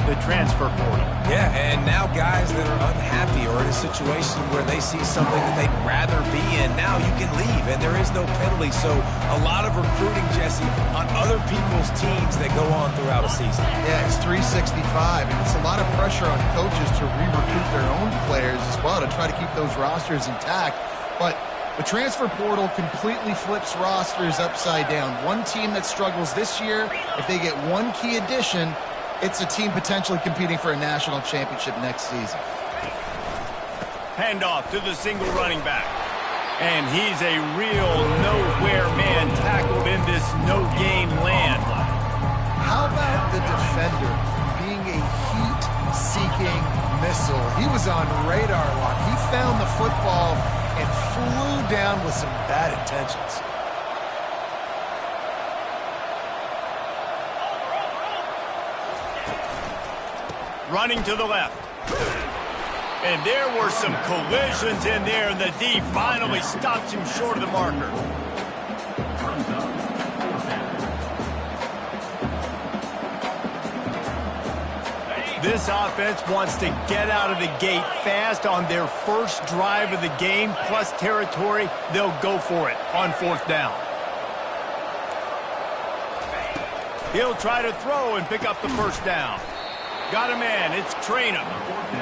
the transfer portal. Yeah, and now guys that are unhappy or in a situation where they see something that they'd rather be in, now you can leave, and there is no penalty. So a lot of recruiting, Jesse, on other people's teams that go on throughout a season. Yeah, it's 365, and it's a lot of pressure on coaches to re-recruit their own players as well to try to keep those rosters intact. But the transfer portal completely flips rosters upside down. One team that struggles this year, if they get one key addition, it's a team potentially competing for a national championship next season. Handoff to the single running back. And he's a real nowhere man tackled in this no-gain land. How about the defender being a heat-seeking missile? He was on radar lock. He found the football and flew down with some bad intentions. Running to the left. And there were some collisions in there, and the D finally stops him short of the marker. This offense wants to get out of the gate fast on their first drive of the game, plus territory. They'll go for it on fourth down. He'll try to throw and pick up the first down. Got a man. It's Traynham.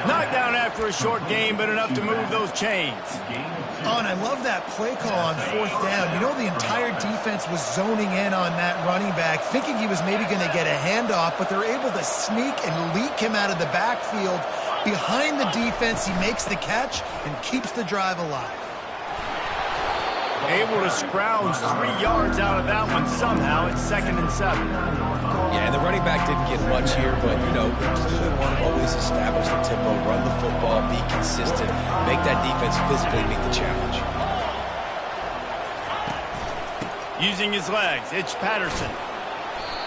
Knocked down after a short game, but enough to move those chains. Oh, and I love that play call on fourth down. You know, the entire defense was zoning in on that running back, thinking he was maybe going to get a handoff, but they're able to sneak and leak him out of the backfield. Behind the defense, he makes the catch and keeps the drive alive. Able to scrounge 3 yards out of that one somehow. It's 2nd and 7. Yeah, and the running back didn't get much here, but, you know, we clearly want to always establish the tempo, run the football, be consistent, make that defense physically meet the challenge. Using his legs, it's Patterson.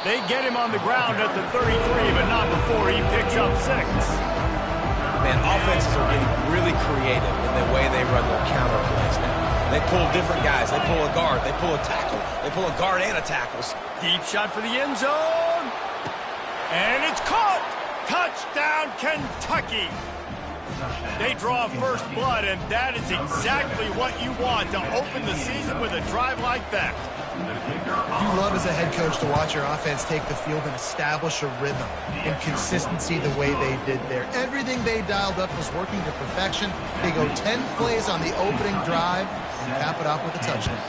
They get him on the ground at the 33, but not before he picks up 6. Man, offenses are getting really creative in the way they run their counter plays now. They pull different guys. They pull a guard. They pull a tackle. They pull a guard and a tackle. Deep shot for the end zone. And it's caught. Touchdown, Kentucky. They draw first blood, and that is exactly what you want to open the season with a drive like that. You love as a head coach to watch your offense take the field and establish a rhythm and consistency the way they did there. Everything they dialed up was working to perfection. They go 10 plays on the opening drive and cap it off with a touchdown.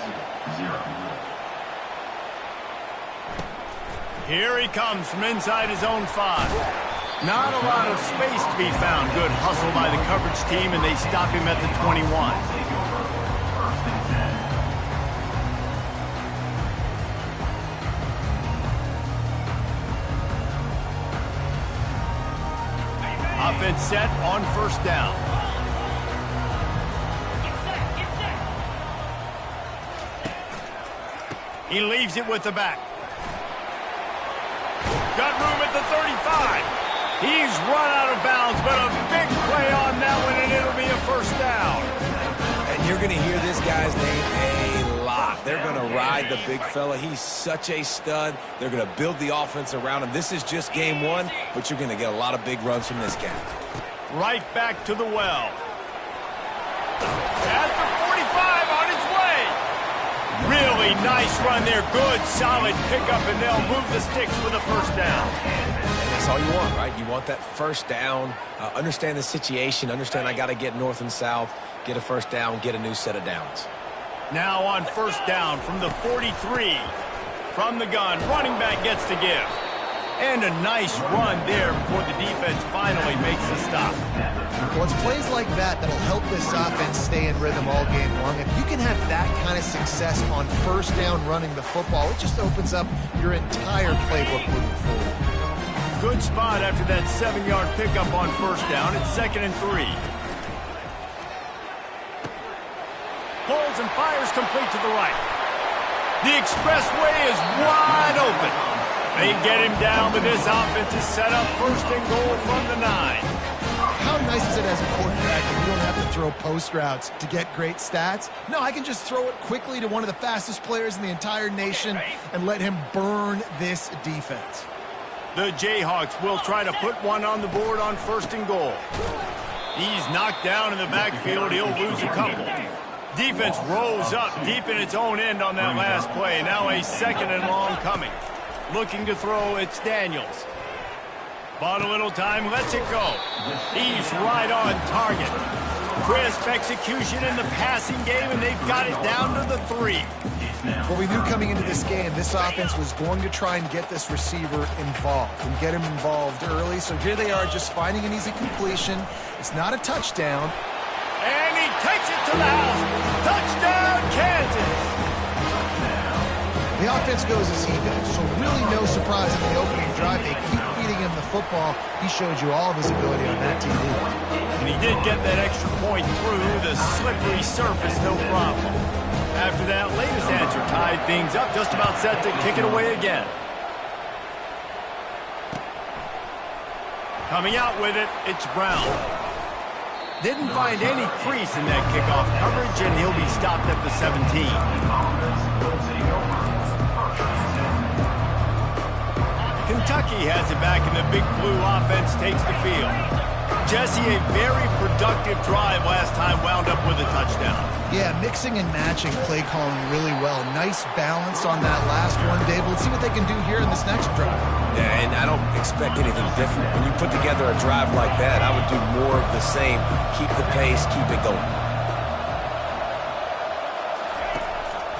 Here he comes from inside his own 5. Not a lot of space to be found. Good hustle by the coverage team, and they stop him at the 21. Offense set on first down. He leaves it with the back. Got room at the 35. He's run out of bounds, but a big play on that one, and it'll be a first down. And you're going to hear this guy's name a lot. They're going to ride the big fella. He's such a stud. They're going to build the offense around him. This is just game 1, but you're going to get a lot of big runs from this guy. Right back to the well. At the 45 on his way. Really nice run there. Good, solid pickup, and they'll move the sticks for the first down. And that's all you want, right? You want that first down. Understand the situation. Understand I got to get north and south, get a first down, get a new set of downs. Now on first down from the 43. From the gun, running back gets to give. And a nice run there before the defense finally makes the stop. Well, it's plays like that that'll help this offense stay in rhythm all game long. If you can have that kind of success on first down running the football, it just opens up your entire playbook moving forward. Good spot after that 7-yard pickup on first down. It's 2nd and 3. Pulls and fires complete to the right. The expressway is wide open. They get him down, but this offense is set up 1st and goal from the 9. How nice is it as a quarterback that you don't have to throw post routes to get great stats? No, I can just throw it quickly to one of the fastest players in the entire nation and let him burn this defense. The Jayhawks will try to put one on the board on 1st and goal. He's knocked down in the backfield. He'll lose a couple. Defense rolls up deep in its own end on that last play. Now a 2nd and long coming. Looking to throw, it's Daniels. Bought a little time, lets it go. He's right on target. Crisp execution in the passing game, and they've got it down to the 3. Well, we knew coming into this game, this offense was going to try and get this receiver involved and get him involved early. So here they are just finding an easy completion. It's not a touchdown. And he takes it to the house. Touchdown, Kansas. The offense goes as he goes, so really no surprise in the opening drive. They keep feeding him the football. He showed you all of his ability on that TV. And he did get that extra point through the slippery surface, no problem. After that latest answer tied things up, just about set to kick it away again. Coming out with it, it's Brown. Didn't find any crease in that kickoff coverage, and he'll be stopped at the 17. Kentucky has it back, and the Big Blue offense takes the field. Jesse, a very productive drive last time, wound up with a touchdown. Yeah, mixing and matching play calling really well. Nice balance on that last one, Dave. Let's see what they can do here in this next drive. Yeah, and I don't expect anything different. When you put together a drive like that, I would do more of the same. Keep the pace, keep it going.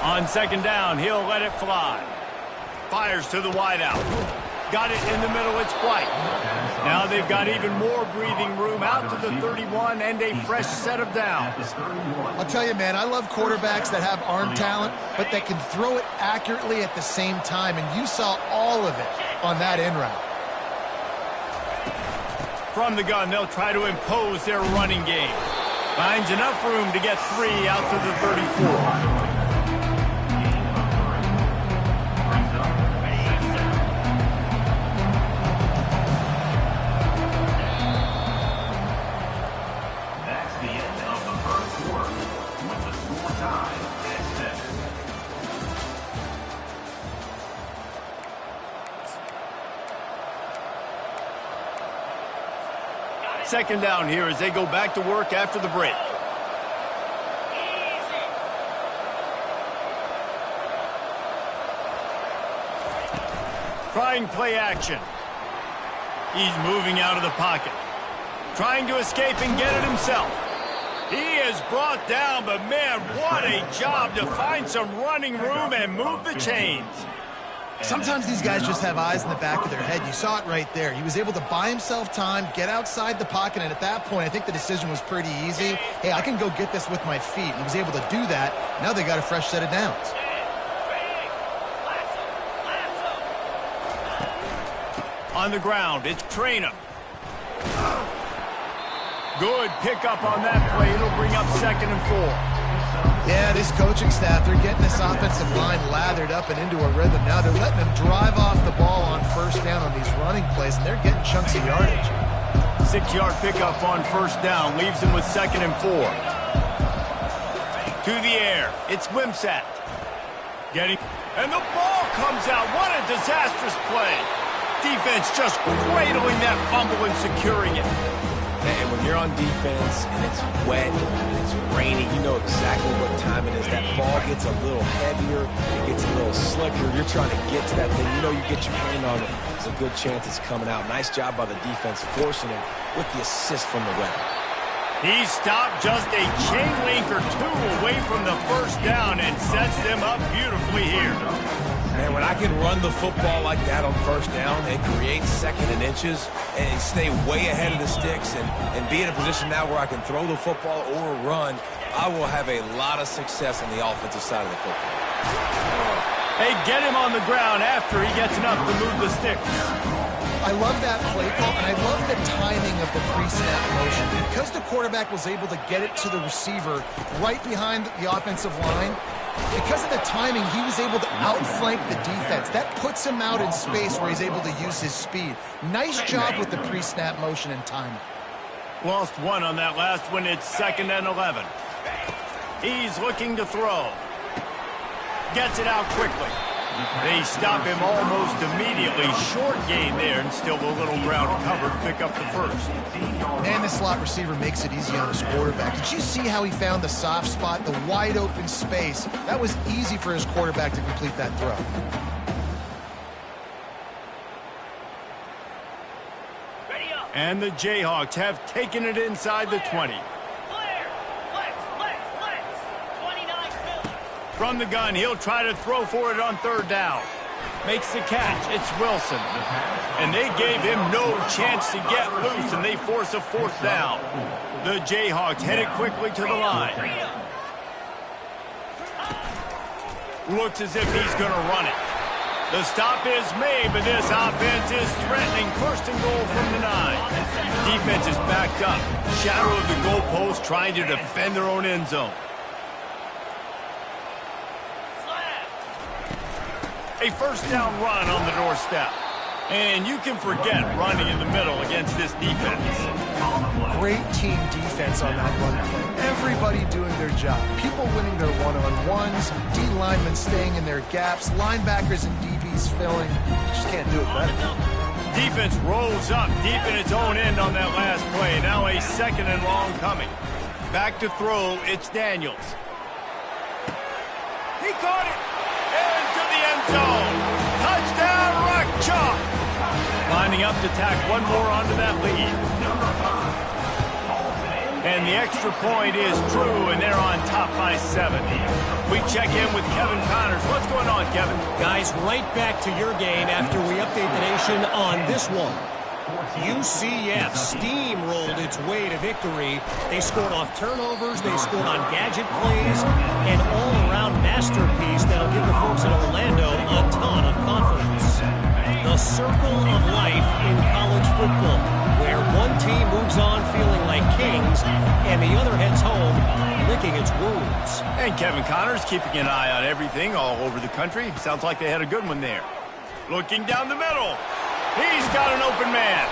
On 2nd down, he'll let it fly. Fires to the wideout. Got it in the middle, it's White. Now they've got even more breathing room out to the 31 and a fresh set of downs. I'll tell you, man, I love quarterbacks that have arm talent, but that can throw it accurately at the same time, and you saw all of it on that in route. From the gun, they'll try to impose their running game. Finds enough room to get 3 out to the 34. Second down here as they go back to work after the break. Trying play action. He's moving out of the pocket. Trying to escape and get it himself. He is brought down, but man, what a job to find some running room and move the chains. Sometimes these guys just have eyes in the back of their head. You saw it right there. He was able to buy himself time, get outside the pocket, and at that point, I think the decision was pretty easy. Hey, I can go get this with my feet. And he was able to do that. Now they got a fresh set of downs. On the ground, it's Traynham. Good pickup on that play. It'll bring up 2nd and 4. Yeah, this coaching staff, they're getting this offensive line lathered up and into a rhythm. Now they're letting them drive off the ball on 1st down on these running plays, and they're getting chunks of yardage. 6-yard pickup on 1st down leaves them with 2nd and 4. To the air, it's Ncaa. And the ball comes out. What a disastrous play. Defense just cradling that fumble and securing it. And when you're on defense and it's wet and it's raining, you know exactly what time it is. That ball gets a little heavier, it gets a little slicker. You're trying to get to that thing. You know you get your hand on it. There's a good chance it's coming out. Nice job by the defense forcing it with the assist from the weather. He stopped just a chain link or 2 away from the 1st down and sets them up beautifully here. Man, when I can run the football like that on 1st down and create 2nd and inches and stay way ahead of the sticks and be in a position now where I can throw the football or run, I will have a lot of success on the offensive side of the football. They get him on the ground after he gets enough to move the sticks. I love that play call, and I love the timing of the pre-snap motion. Because the quarterback was able to get it to the receiver right behind the offensive line, because of the timing, he was able to outflank the defense. That puts him out in space where he's able to use his speed. Nice job with the pre-snap motion and timing. Lost 1 on that last one. It's 2nd and 11. He's looking to throw. Gets it out quickly. They stop him almost immediately. Short gain there, and still a little ground covered to pick up the first. And the slot receiver makes it easy on his quarterback. Did you see how he found the soft spot, the wide open space? That was easy for his quarterback to complete that throw. And the Jayhawks have taken it inside the 20. From the gun, he'll try to throw for it on third down. Makes the catch. It's Wilson. And they gave him no chance to get loose, and they force a fourth down. The Jayhawks headed quickly to the line. Looks as if he's going to run it. The stop is made, but this offense is threatening. First and goal from the 9. Defense is backed up. Shadow of the goalpost, trying to defend their own end zone. A first down run on the doorstep. And you can forget running in the middle against this defense. Great team defense on that run play. Everybody doing their job. People winning their one-on-ones, D linemen staying in their gaps, linebackers and DBs filling. Just can't do it better. Defense rolls up deep in its own end on that last play. Now a second and long coming. Back to throw, it's Daniels. He caught it! Into the end zone. Touchdown, Ncaa. Lining up to tack one more onto that lead. And the extra point is true, and they're on top by 7. We check in with Kevin Connors. What's going on, Kevin? Guys, right back to your game after we update the nation on this one. UCF steamrolled its way to victory. They scored off turnovers, they scored on gadget plays, an all-around masterpiece that'll give the folks in Orlando a ton of confidence. The circle of life in college football, where one team moves on feeling like kings, and the other heads home licking its wounds. And Kevin Connors keeping an eye on everything all over the country. Sounds like they had a good one there. Looking down the middle. He's got an open man.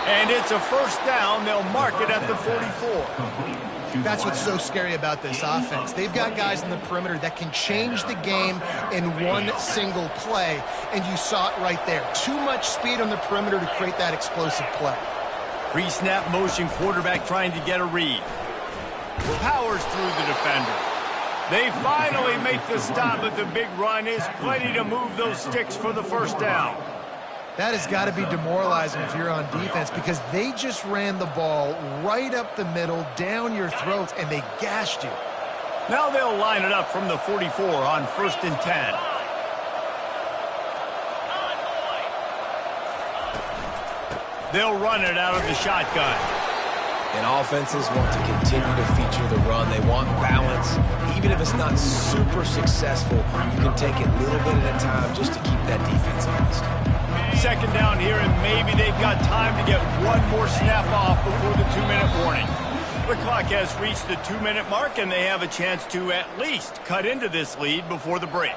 And it's a first down. They'll mark it at the 44. That's what's so scary about this offense. They've got guys in the perimeter that can change the game in one single play. And you saw it right there. Too much speed on the perimeter to create that explosive play. Pre-snap motion, quarterback trying to get a read. Powers through the defender. They finally make the stop, but the big run is plenty to move those sticks for the first down. That has got to be demoralizing if you're on defense, because they just ran the ball right up the middle, down your throats, and they gashed you. Now they'll line it up from the 44 on 1st and 10. They'll run it out of the shotgun. And offenses want to continue to feature the run. They want balance. Even if it's not super successful, you can take it little bit at a time just to keep that defense honest. Second down here, and maybe they've got time to get one more snap off before the 2-minute warning. The clock has reached the 2-minute mark, and they have a chance to at least cut into this lead before the break.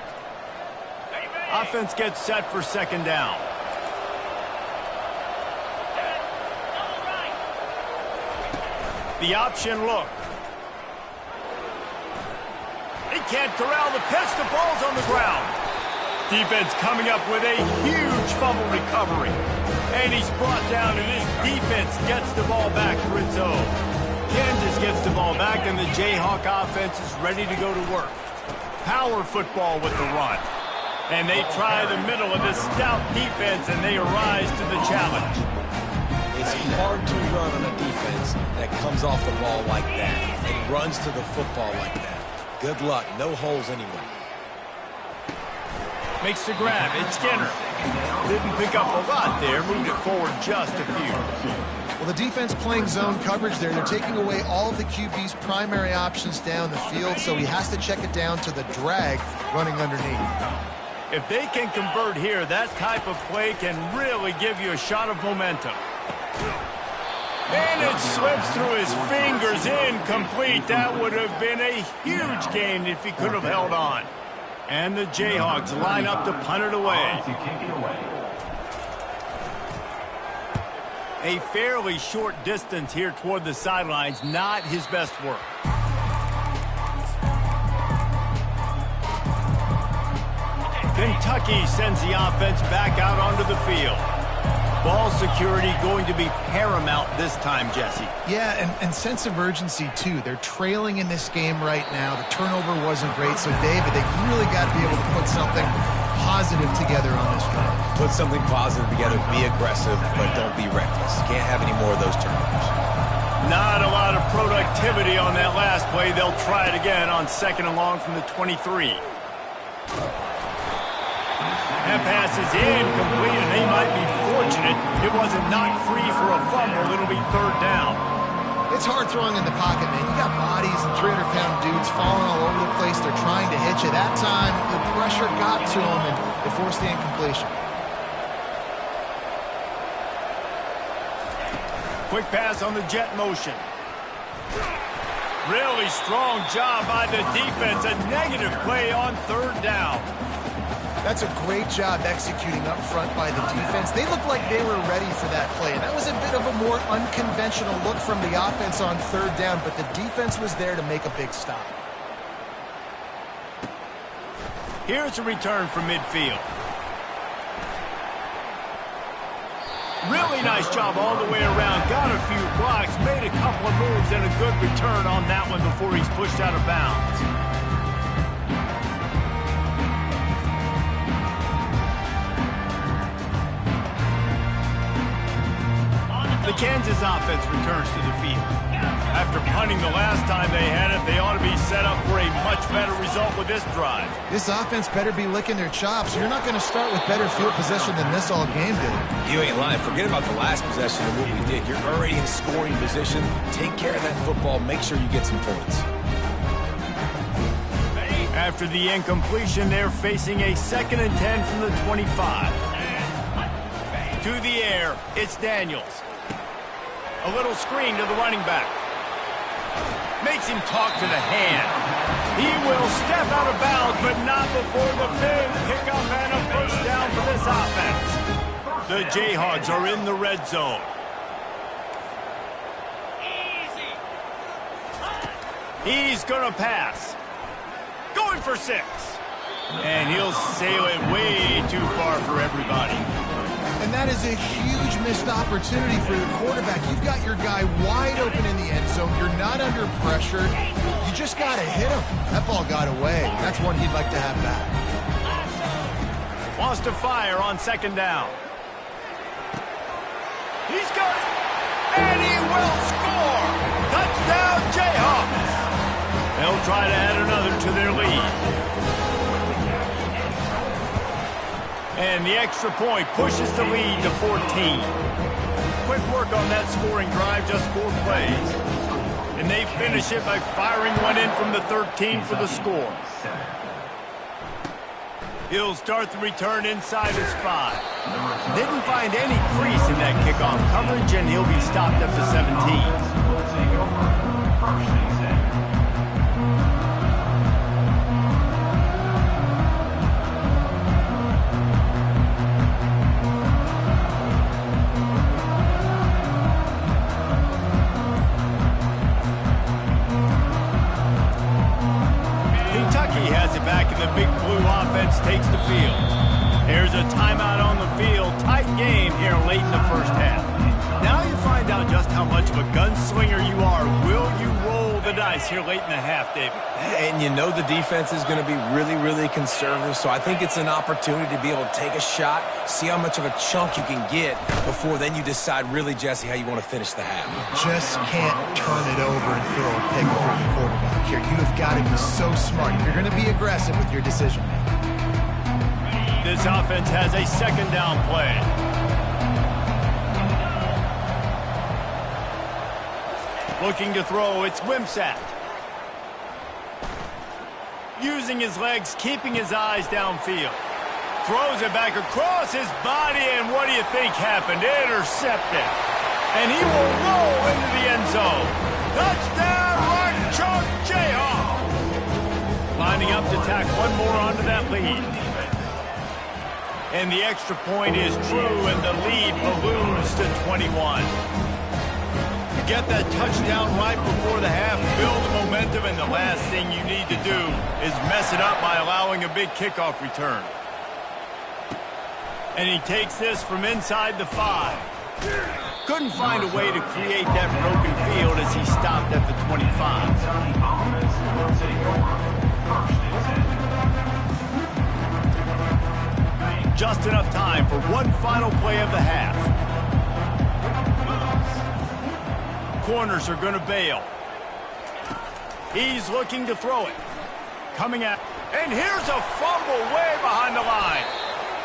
Offense gets set for second down. The option look. He can't corral the pitch. The ball's on the ground. Defense coming up with a huge fumble recovery. And he's brought down, and his defense gets the ball back for its own. Kansas gets the ball back, and the Jayhawk offense is ready to go to work. Power football with the run. And they try the middle of this stout defense, and they rise to the challenge. It's hard to run on a defense that comes off the ball like that and runs to the football like that. Good luck. No holes anyway. Makes the grab. It's Skinner. Didn't pick up a lot there. Moved it forward just a few. Well, the defense playing zone coverage there. They're taking away all of the QB's primary options down the field, so he has to check it down to the drag running underneath. If they can convert here, that type of play can really give you a shot of momentum. And it slips through his fingers, incomplete. That would have been a huge gain if he could have held on. And the Jayhawks line up to punt it away. A fairly short distance here toward the sidelines, not his best work. Kentucky sends the offense back out onto the field. Ball security going to be paramount this time, Jesse. Yeah, and sense of urgency, too. They're trailing in this game right now. The turnover wasn't great. So, David, they really got to be able to put something positive together on this drive. Put something positive together. Be aggressive, but don't be reckless. Can't have any more of those turnovers. Not a lot of productivity on that last play. They'll try it again on 2nd and long from the 23. That pass is incomplete, and they might be fortunate it wasn't knocked free for a fumble. It'll be 3rd down. It's hard throwing in the pocket, man. You got bodies and 300-pound dudes falling all over the place. They're trying to hit you. That time, the pressure got to them, and they forced the incompletion. Quick pass on the jet motion. Really strong job by the defense. A negative play on 3rd down. That's a great job executing up front by the defense. They looked like they were ready for that play, and that was a bit of a more unconventional look from the offense on 3rd down, but the defense was there to make a big stop. Here's a return from midfield. Really nice job all the way around. Got a few blocks, made a couple of moves, and a good return on that one before he's pushed out of bounds. The Kansas offense returns to the field. After punting the last time they had it, they ought to be set up for a much better result with this drive. This offense better be licking their chops. You're not going to start with better field possession than this all game, dude. You ain't lying. Forget about the last possession and what we did. You're already in scoring position. Take care of that football. Make sure you get some points. After the incompletion, they're facing a 2nd and 10 from the 25. To the air, it's Daniels. A little screen to the running back. Makes him talk to the hand. He will step out of bounds, but not before the big pickup and a 1st down for this offense. The Jayhawks are in the red zone. He's going to pass. Going for 6. And he'll sail it way too far for everybody. And that is a huge missed opportunity for your quarterback. You've got your guy wide open in the end zone. You're not under pressure. You just got to hit him. That ball got away. That's one he'd like to have back. Wants to fire on 2nd down. He's got it. And he will score. Touchdown, Jayhawks. They'll try to add another to their lead. And the extra point pushes the lead to 14. Quick work on that scoring drive, just 4 plays. And they finish it by firing one in from the 13 for the score. He'll start the return inside his 5. Didn't find any crease in that kickoff coverage, and he'll be stopped at the 17. Big Blue offense takes the field. There's a timeout on the field. Tight game here late in the 1st half. Now you find out just how much of a gunslinger you are. Will you roll the dice here late in the half, David? And you know the defense is going to be really, really conservative, so I think it's an opportunity to be able to take a shot, see how much of a chunk you can get before then you decide really, Jesse, how you want to finish the half. Just can't turn it over and throw a pick for the quarterback here. You have got to be so smart. You're going to be aggressive with your decision-making. This offense has a 2nd down play. Looking to throw, it's Ncaa. Using his legs, keeping his eyes downfield. Throws it back across his body, and what do you think happened? Intercepted. And he will roll into the end zone. Touchdown, Rock Chalk Jayhawks. Lining up to tack one more onto that lead. And the extra point is true, and the lead balloons to 21. Get that touchdown right before the half, build the momentum, and the last thing you need to do is mess it up by allowing a big kickoff return. And he takes this from inside the 5. Couldn't find a way to create that broken field as he stopped at the 25. Just enough time for one final play of the half. Corners are going to bail. He's looking to throw it. Coming out. And here's a fumble way behind the line.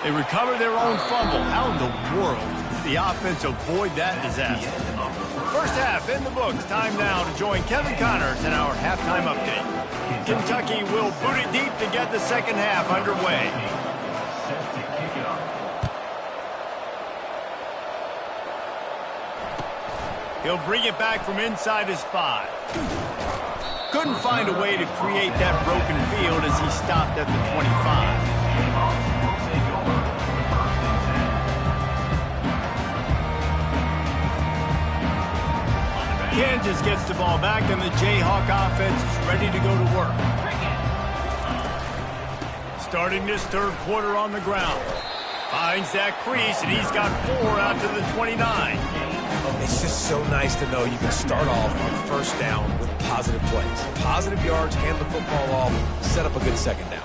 They recover their own fumble. How in the world did the offense avoid that disaster? First half in the books. Time now to join Kevin Connors in our halftime update. Kentucky will boot it deep to get the second half underway. He'll bring it back from inside his 5. Couldn't find a way to create that broken field as he stopped at the 25. Kansas gets the ball back, and the Jayhawk offense is ready to go to work. Starting this third quarter on the ground. Finds that crease, and he's got 4 out to the 29. It's just so nice to know you can start off on first down with positive plays. Positive yards, hand the football off, set up a good second down.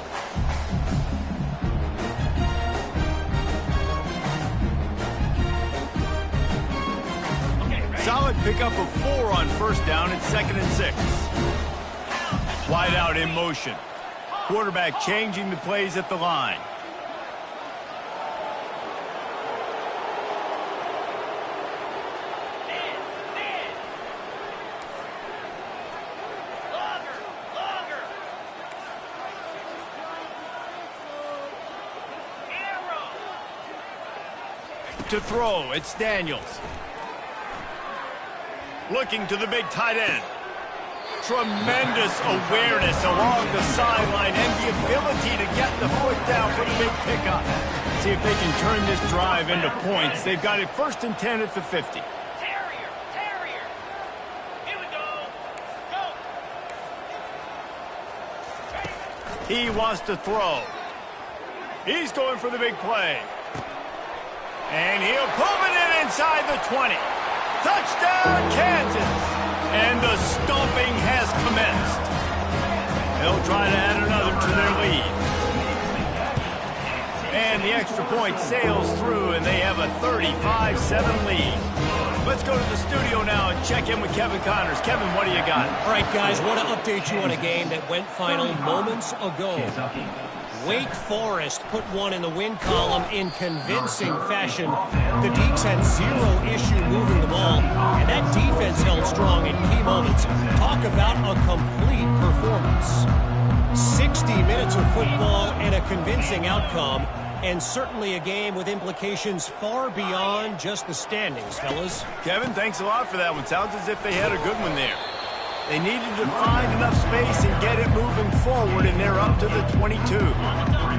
Solid pickup of 4 on first down at 2nd and 6. Wide out in motion. Quarterback changing the plays at the line. To throw, it's Daniels. Looking to the big tight end. Tremendous awareness along the sideline and the ability to get the foot down for the big pickup. See if they can turn this drive into points. They've got it 1st and 10 at the 50. Terrier. Here we go. He wants to throw. He's going for the big play. And he'll pull it in inside the 20. Touchdown, Kansas! And the stomping has commenced. They'll try to add another to their lead. And the extra point sails through, and they have a 35-7 lead. Let's go to the studio now and check in with Kevin Connors. Kevin, what do you got? All right, guys, want to update you on a game that went final moments ago. Wake Forest put one in the win column in convincing fashion. The Deacs had 0 issue moving the ball, and that defense held strong in key moments. Talk about a complete performance. 60 minutes of football and a convincing outcome, and certainly a game with implications far beyond just the standings, fellas. Kevin, thanks a lot for that one. Sounds as if they had a good one there. They needed to find enough space and get it moving forward, and they're up to the 22.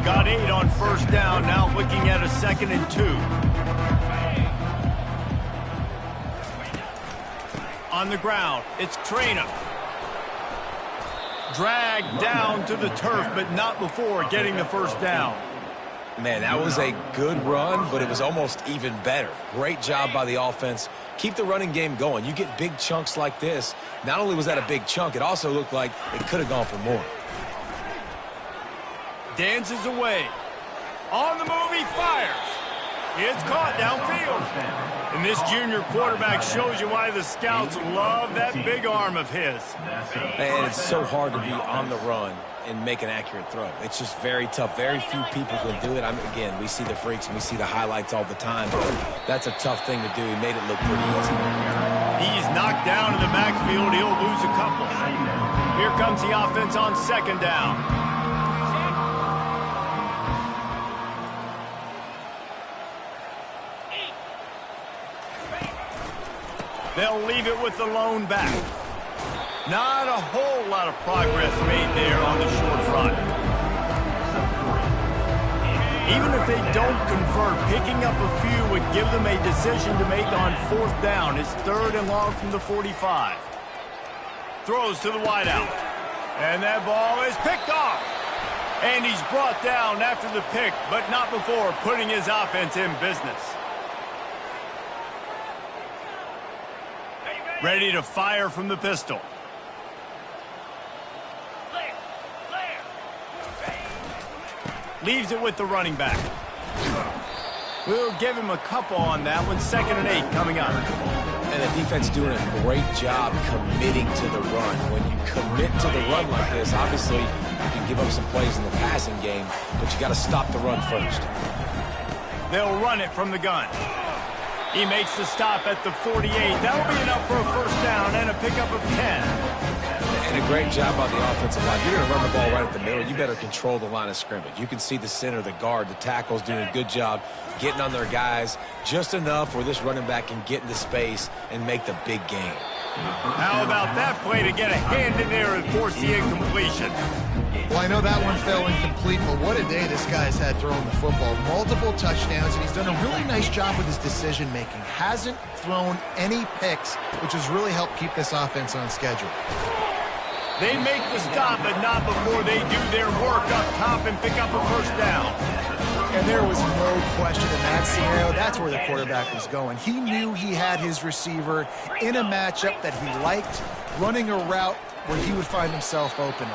Got 8 on first down, now looking at a 2nd and 2. On the ground, it's Traynor. Dragged down to the turf, but not before getting the first down. Man, that was a good run, but it was almost even better. Great job by the offense. Keep the running game going. You get big chunks like this. Not only was that a big chunk, it also looked like it could have gone for more. Dances away. On the move, he fires. It's caught downfield. And this junior quarterback shows you why the scouts love that big arm of his. And it's so hard to be on the run and make an accurate throw. It's just very tough. Very few people can do it. Again, we see the freaks and we see the highlights all the time, but that's a tough thing to do. He made it look pretty easy. He's knocked down in the backfield. He'll lose a couple. Here comes the offense on 2nd down. They'll leave it with the lone back. Not a whole lot of progress made there on the short front. Even if they don't convert, picking up a few would give them a decision to make on 4th down. It's 3rd and long from the 45. Throws to the wideout. And that ball is picked off. And he's brought down after the pick, but not before putting his offense in business. Ready to fire from the pistol. Leaves it with the running back. We'll give him a couple on that one. 2nd and 8 coming up. And the defense doing a great job committing to the run. When you commit to the run like this, obviously you can give up some plays in the passing game, but you got to stop the run first. They'll run it from the gun. He makes the stop at the 48. That'll be enough for a first down and a pickup of 10. And a great job on the offensive line. You're going to run the ball right at the middle. You better control the line of scrimmage. You can see the center, the guard, the tackles doing a good job getting on their guys just enough where this running back can get into space and make the big game. How about that play to get a hand in there and force the incompletion? Well, I know that one fell incomplete, but what a day this guy's had throwing the football. Multiple touchdowns, and he's done a really nice job with his decision-making. Hasn't thrown any picks, which has really helped keep this offense on schedule. They make the stop, but not before they do their work up top and pick up a first down. And there was no question in that scenario. That's where the quarterback was going. He knew he had his receiver in a matchup that he liked, running a route where he would find himself open.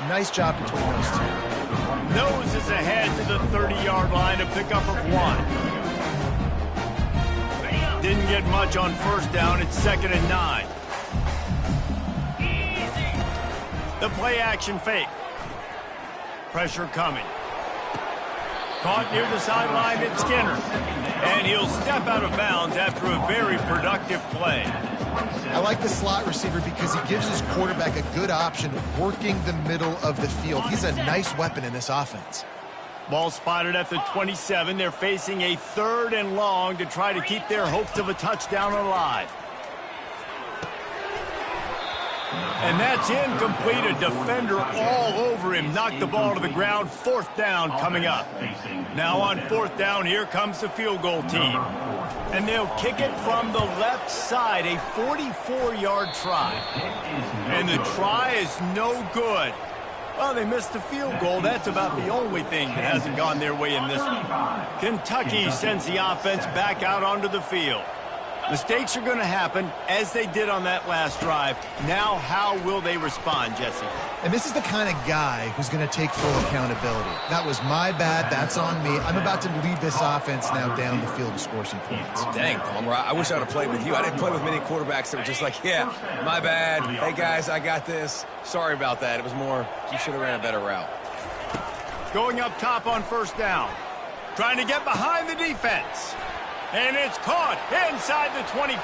Nice job between those two. Noses ahead to the 30-yard line, a pickup of 1. Didn't get much on first down. It's 2nd and 9. The play action fake. Pressure coming. Caught near the sideline at Skinner. And he'll step out of bounds after a very productive play. I like the slot receiver because he gives his quarterback a good option working the middle of the field. He's a nice weapon in this offense. Ball spotted at the 27. They're facing a 3rd and long to try to keep their hopes of a touchdown alive. And that's incomplete. A defender all over him. Knocked the ball to the ground. 4th down coming up. Now on 4th down, here comes the field goal team. And they'll kick it from the left side. A 44-yard try. And the try is no good. Well, they missed the field goal. That's about the only thing that hasn't gone their way in this one. Kentucky sends the offense back out onto the field. Mistakes are going to happen, as they did on that last drive. Now, how will they respond, Jesse? And this is the kind of guy who's going to take full accountability. That was my bad. That's on me. I'm about to lead this offense now down the field to score some points. Dang, Palmer, I wish I would have played with you. I didn't play with many quarterbacks that were just like, yeah, my bad. Hey, guys, I got this. Sorry about that. It was more, you should have ran a better route. Going up top on first down. Trying to get behind the defense. And it's caught inside the 25.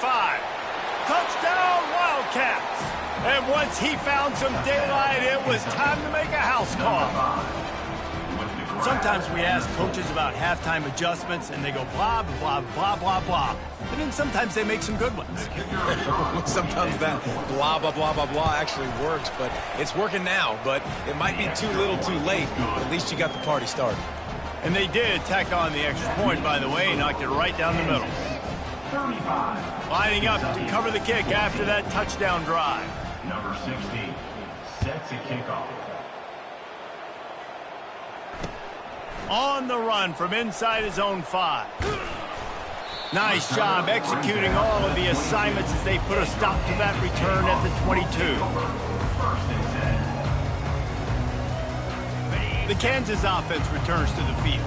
Touchdown, Wildcats. And once he found some daylight, it was time to make a house call. Sometimes we ask coaches about halftime adjustments, and they go blah, blah, blah, blah, blah. And then sometimes they make some good ones. Sometimes that blah, blah, blah, blah, blah actually works, but it's working now. But it might be too little too late, but at least you got the party started. And they did tack on the extra point, by the way, knocked it right down the middle. Lining up to cover the kick after that touchdown drive. Number 60 sets a kickoff. On the run from inside his own 5. Nice job executing all of the assignments as they put a stop to that return at the 22. The Kansas offense returns to the field.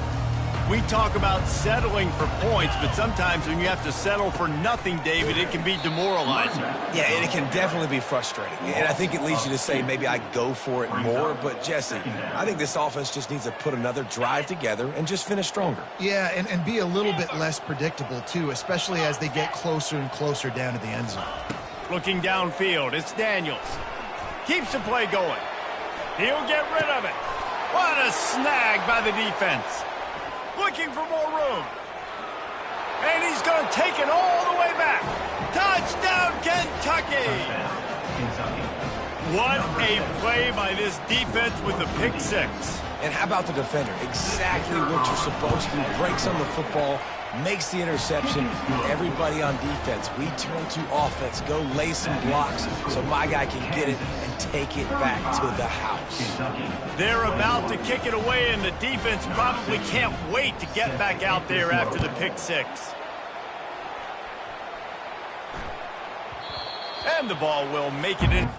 We talk about settling for points, but sometimes when you have to settle for nothing, David, it can be demoralizing. Yeah, and it can definitely be frustrating. And I think it leads you to say maybe I go for it more. But, Jesse, I think this offense just needs to put another drive together and just finish stronger. Yeah, and be a little bit less predictable, too, especially as they get closer and closer down to the end zone. Looking downfield, it's Daniels. Keeps the play going. He'll get rid of it. What a snag by the defense. Looking for more room. And he's going to take it all the way back. Touchdown, Kentucky. What a play by this defense with the pick 6. And how about the defender? Exactly what you're supposed to. Breaks on the football, makes the interception. Everybody on defense, we turn to offense. Go lay some blocks so my guy can get it and take it back to the house. They're about to kick it away, and the defense probably can't wait to get back out there after the pick six. And the ball will make it in.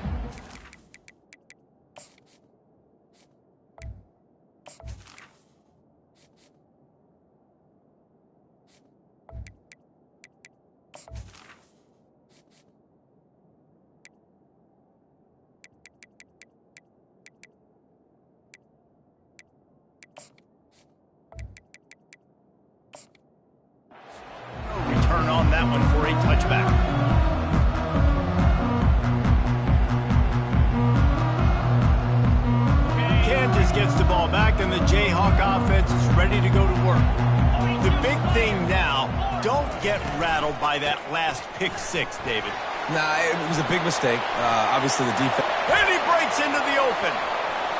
Return on that one for a touchback. Gets the ball back, and the Jayhawk offense is ready to go to work. The big thing now, don't get rattled by that last pick six, David. Nah, it was a big mistake. Obviously, the defense. And he breaks into the open.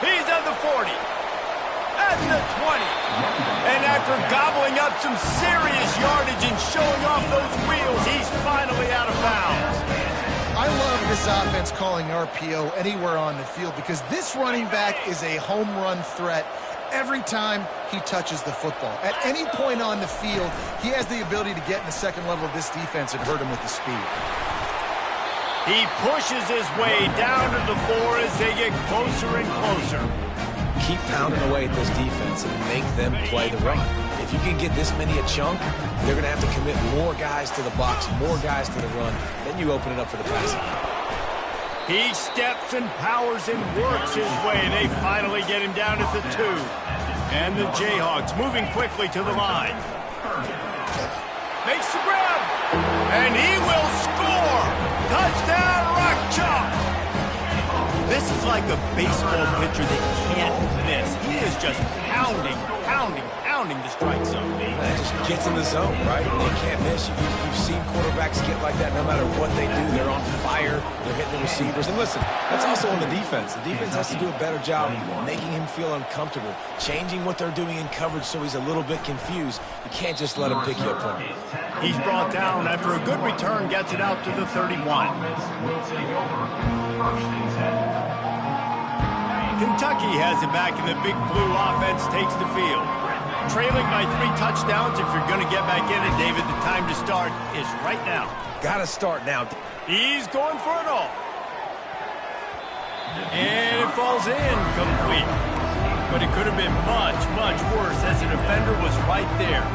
He's at the 40, at the 20. And after gobbling up some serious yardage and showing off those wheels, he's finally out of bounds. I love this offense calling RPO anywhere on the field because this running back is a home run threat every time he touches the football. At any point on the field, he has the ability to get in the second level of this defense and hurt him with the speed. He pushes his way down to the 4 as they get closer and closer. Keep pounding away at this defense and make them play the run. If you can get this many a chunk, they're going to have to commit more guys to the box, more guys to the run. Then you open it up for the passing. He steps and powers and works his way. They finally get him down at the 2. And the Jayhawks moving quickly to the line. Makes the grab. And he will score. Touchdown, Ncaa. This is like a baseball pitcher that can't miss. He is just pounding the strike zone. That just gets in the zone, right? They can't miss. You've seen quarterbacks get like that no matter what they do. They're on fire. They're hitting the receivers. And listen, that's also on the defense. The defense has to do a better job making him feel uncomfortable, changing what they're doing in coverage so he's a little bit confused. You can't just let him pick you apart. He's brought down after a good return, gets it out to the 31. Kentucky has it back, and the Big Blue offense takes the field. Trailing by 3 touchdowns. If you're going to get back in it, David, the time to start is right now. Got to start now. He's going for it all. And it falls incomplete. But it could have been much worse as the defender was right there.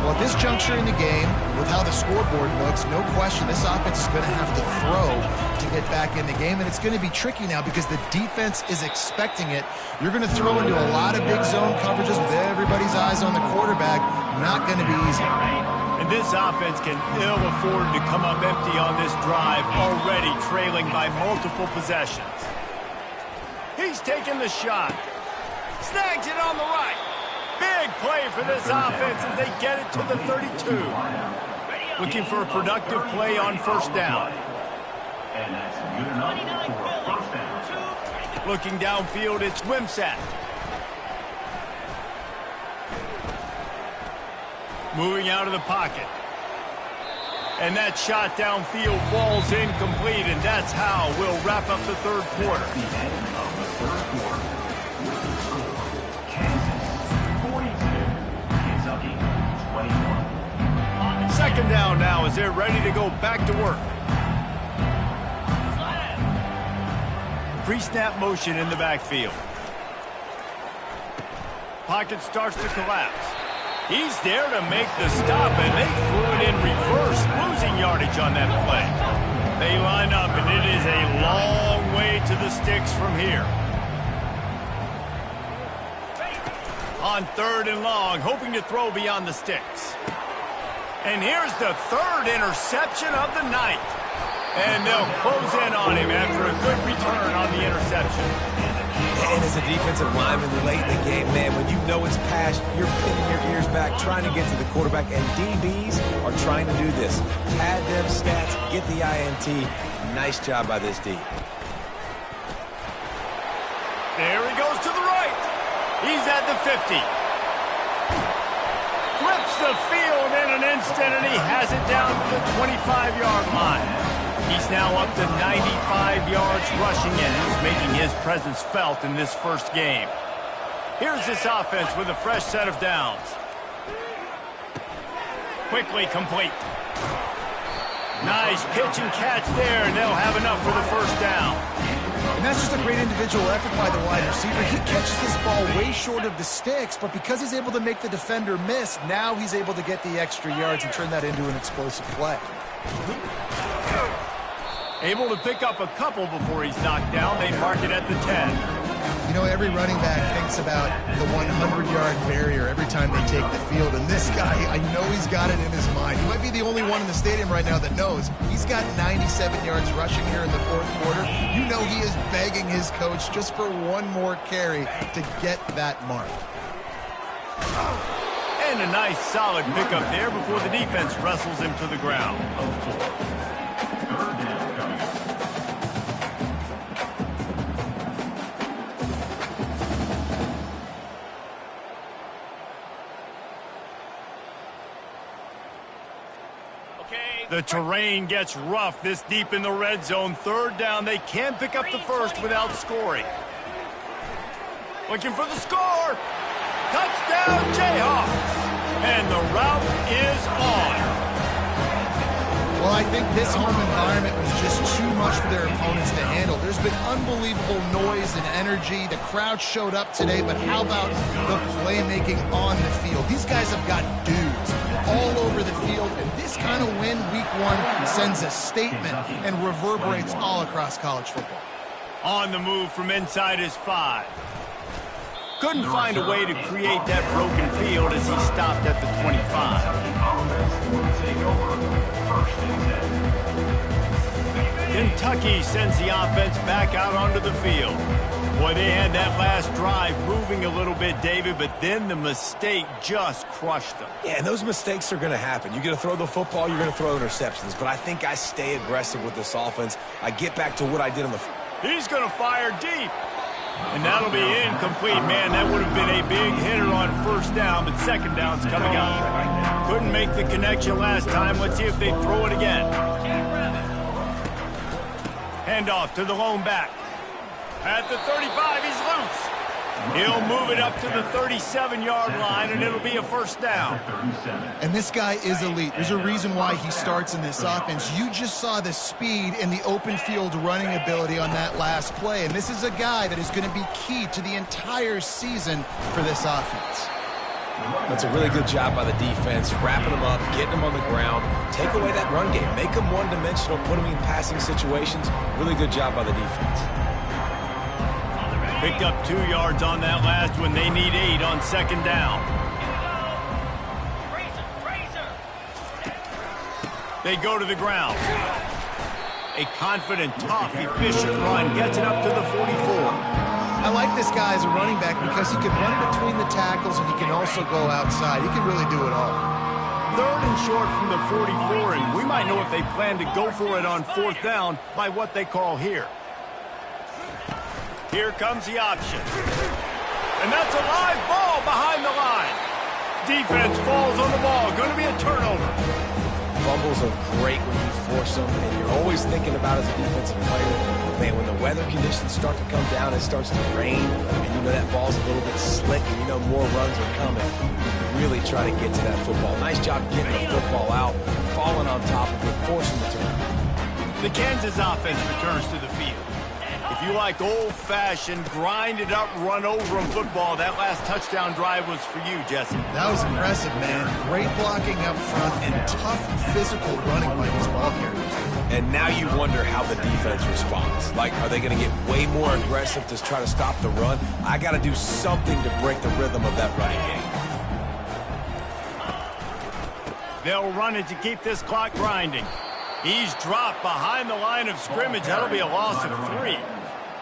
Well, at this juncture in the game, with how the scoreboard looks, no question this offense is going to have to throw to get back in the game, and it's going to be tricky now because the defense is expecting it. You're going to throw into a lot of big zone coverages with everybody's eyes on the quarterback. Not going to be easy. And this offense can ill afford to come up empty on this drive, already trailing by multiple possessions. He's taking the shot. Snags it on the right. Big play for this offense as they get it to the 32. Looking for a productive play on first down. And that's good enough for a first down. Looking downfield, it's Ncaa. Moving out of the pocket. And that shot downfield falls incomplete, and that's how we'll wrap up the third quarter. The end of the third quarter. Kansas 42, Kentucky 21. Second down now as they're ready to go back to work. Pre-snap motion in the backfield. Pocket starts to collapse. He's there to make the stop, and they threw it in reverse, losing yardage on that play. They line up, and it is a long way to the sticks from here. On 3rd and long, hoping to throw beyond the sticks. And here's the 3rd interception of the night. And they'll close in on him after a good return on the interception. And as a defensive lineman late in the game, man, when you know it's past, you're pinning your ears back, trying to get to the quarterback, and DBs are trying to do this. Pad them stats, get the INT. Nice job by this D. There he goes to the right. He's at the 50. Flips the field in an instant, and he has it down to the 25-yard line. He's now up to 95 yards rushing, and he's making his presence felt in this first game. Here's this offense with a fresh set of downs. Quickly complete. Nice pitch and catch there, and they'll have enough for the first down. And that's just a great individual effort by the wide receiver. He catches this ball way short of the sticks, but because he's able to make the defender miss, now he's able to get the extra yards and turn that into an explosive play. Able to pick up a couple before he's knocked down. They mark it at the 10. You know, every running back thinks about the 100-yard barrier every time they take the field. And this guy, I know he's got it in his mind. He might be the only one in the stadium right now that knows he's got 97 yards rushing here in the fourth quarter. You know he is begging his coach just for one more carry to get that mark. And a nice solid pickup there before the defense wrestles him to the ground. The terrain gets rough this deep in the red zone. Third down, they can't pick up the first without scoring. Looking for the score. Touchdown, Jayhawks. And the route is on. Well, I think this home environment was just too much for their opponents to handle. There's been unbelievable noise and energy. The crowd showed up today, but how about the playmaking on the field? These guys have got dudes all over the field, and this kind of win week one sends a statement and reverberates all across college football. On the move from inside his 5. Couldn't find a way to create that broken field as he stopped at the 25. Kentucky sends the offense back out onto the field. Boy, they had that last drive moving a little bit, David, but then the mistake just crushed them. Yeah, and those mistakes are going to happen. You're going to throw the football, you're going to throw interceptions, but I think I stay aggressive with this offense. I get back to what I did on the... He's going to fire deep. And that'll be incomplete. Man, that would have been a big hitter on first down, but second down's coming up. Couldn't make the connection last time. Let's see if they throw it again. Handoff to the lone back. At the 35, he's loose. He'll move it up to the 37-yard line, and it'll be a first down. And this guy is elite. There's a reason why he starts in this offense. You just saw the speed and the open field running ability on that last play, and this is a guy that is going to be key to the entire season for this offense. That's a really good job by the defense, wrapping them up, getting them on the ground, take away that run game, make them one-dimensional, put them in passing situations. Really good job by the defense. Picked up 2 yards on that last one. They need 8 on second down. They go to the ground. A confident, tough, efficient run gets it up to the 44. I like this guy as a running back because he can run between the tackles and he can also go outside. He can really do it all. Third and short from the 44, and we might know if they plan to go for it on fourth down by what they call here. Here comes the option. And that's a live ball behind the line. Defense falls on the ball. Going to be a turnover. Fumbles are great when you force them, and you're always thinking about as a defensive player, man, when the weather conditions start to come down, it starts to rain, and you know that ball's a little bit slick, and you know more runs are coming. You really try to get to that football. Nice job getting the football out, falling on top of it, forcing the turnover. The Kansas offense returns to the field. If you like old-fashioned, grinded-up, run-over-'em football, that last touchdown drive was for you, Jesse. That was impressive, man. Great blocking up front and tough physical running by these ball carriers. And now you wonder how the defense responds. Like, are they going to get way more aggressive to try to stop the run? I got to do something to break the rhythm of that running game. They'll run it to keep this clock grinding. He's dropped behind the line of scrimmage. That'll be a loss of 3.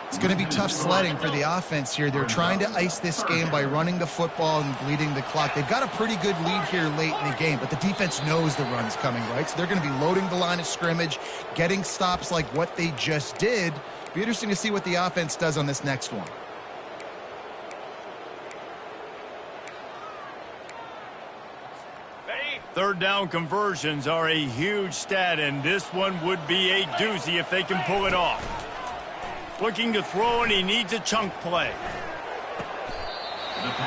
It's going to be tough sledding for the offense here. They're trying to ice this game by running the football and bleeding the clock. They've got a pretty good lead here late in the game, but the defense knows the run's coming, right? So they're going to be loading the line of scrimmage, getting stops like what they just did. Be interesting to see what the offense does on this next one. Third down conversions are a huge stat, and this one would be a doozy if they can pull it off. Looking to throw, and he needs a chunk play.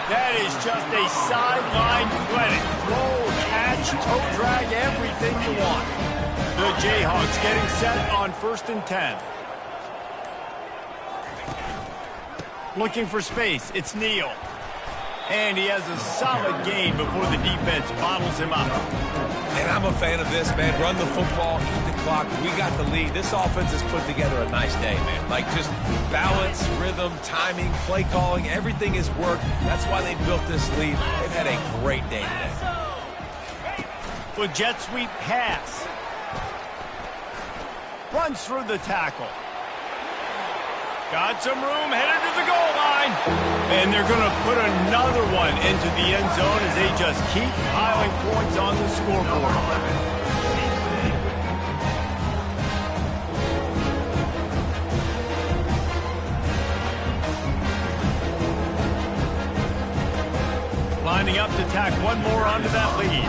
That is just a sideline clinic. Throw, catch, toe drag, everything you want. The Jayhawks getting set on 1st and 10. Looking for space. It's Neal. And he has a solid gain before the defense bottles him up. And I'm a fan of this, man. Run the football, eat the clock. We got the lead. This offense has put together a nice day, man. Like, just balance, rhythm, timing, play calling, everything has worked. That's why they built this lead. They've had a great day today. With jet sweep pass. Runs through the tackle. Got some room, headed to the goal line. And they're going to put another one into the end zone as they just keep piling points on the scoreboard. Lining up to tack one more onto that lead.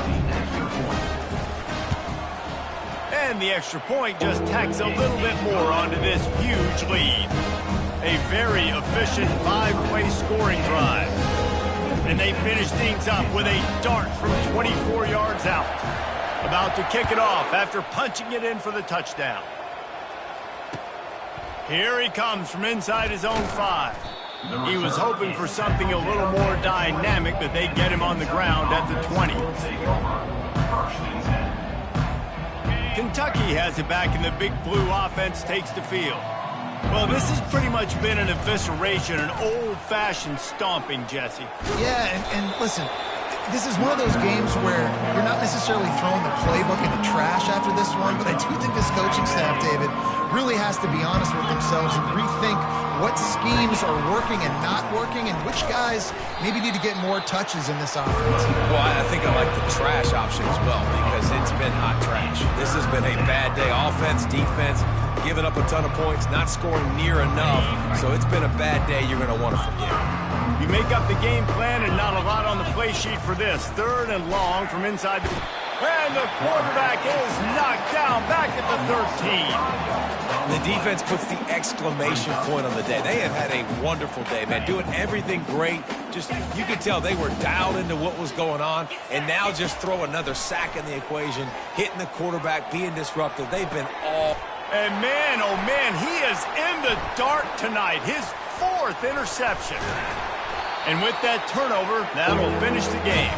And the extra point just tacks a little bit more onto this huge lead. A very efficient 5-play scoring drive. And they finish things up with a dart from 24 yards out. About to kick it off after punching it in for the touchdown. Here he comes from inside his own 5. He was hoping for something a little more dynamic, but they get him on the ground at the 20. Kentucky has it back, and the Big Blue offense takes the field. Well, this has pretty much been an evisceration, an old-fashioned stomping, Jesse. Yeah, and listen, this is one of those games where you're not necessarily throwing the playbook in the trash after this one, but I do think this coaching staff, David, really has to be honest with themselves and rethink what schemes are working and not working and which guys maybe need to get more touches in this offense. Well, I think I like the trash option as well because it's been hot trash. This has been a bad day. Offense, defense, giving up a ton of points, not scoring near enough. So it's been a bad day you're going to want to forget. You make up the game plan and not a lot on the play sheet for this. 3rd and long from inside the... And the quarterback is knocked down back at the 13. The defense puts the exclamation point on the day. They have had a wonderful day, man. Doing everything great. Just, you could tell they were dialed into what was going on. And now just throw another sack in the equation, hitting the quarterback, being disruptive. They've been all... And man, oh man, he is in the dark tonight. His 4th interception. And with that turnover, that'll finish the game.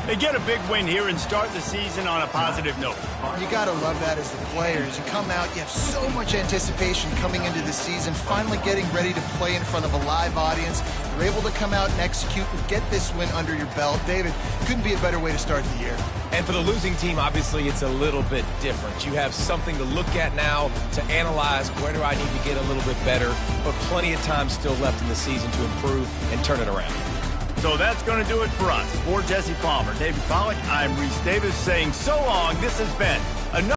They get a big win here and start the season on a positive note. You got to love that as the players. You come out, you have so much anticipation coming into the season, finally getting ready to play in front of a live audience. You're able to come out and execute and get this win under your belt. David, couldn't be a better way to start the year. And for the losing team, obviously, it's a little bit different. You have something to look at now to analyze where do I need to get a little bit better, but plenty of time still left in the season to improve and turn it around. So that's going to do it for us. For Jesse Palmer, David Pollack, I'm Reese Davis saying so long. This has been another